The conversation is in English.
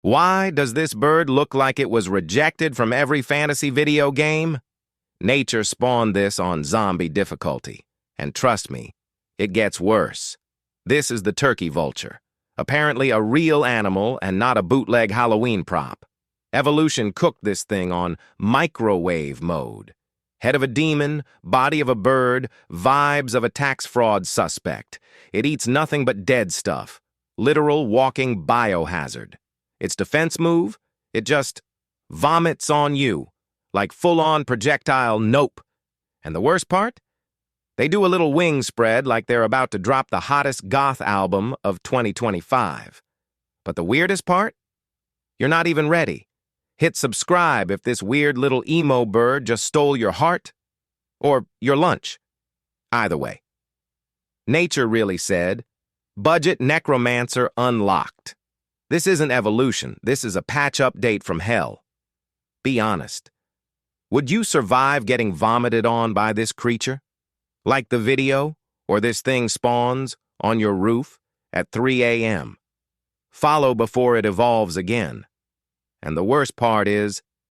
Why does this bird look like it was rejected from every fantasy video game? Nature spawned this on zombie difficulty. And trust me, it gets worse. This is the turkey vulture. Apparently a real animal and not a bootleg Halloween prop. Evolution cooked this thing on microwave mode. Head of a demon, body of a bird, vibes of a tax fraud suspect. It eats nothing but dead stuff. Literal walking biohazard. Its defense move? It just vomits on you. Like full-on projectile nope. And the worst part? They do a little wing spread like they're about to drop the hottest goth album of 2025. But the weirdest part? You're not even ready. Hit subscribe if this weird little emo bird just stole your heart or your lunch. Either way. Nature really said, budget necromancer unlocked. This isn't evolution. This is a patch update from hell. Be honest. Would you survive getting vomited on by this creature? Like the video, or this thing spawns on your roof at 3 a.m. Follow before it evolves again. And the worst part is,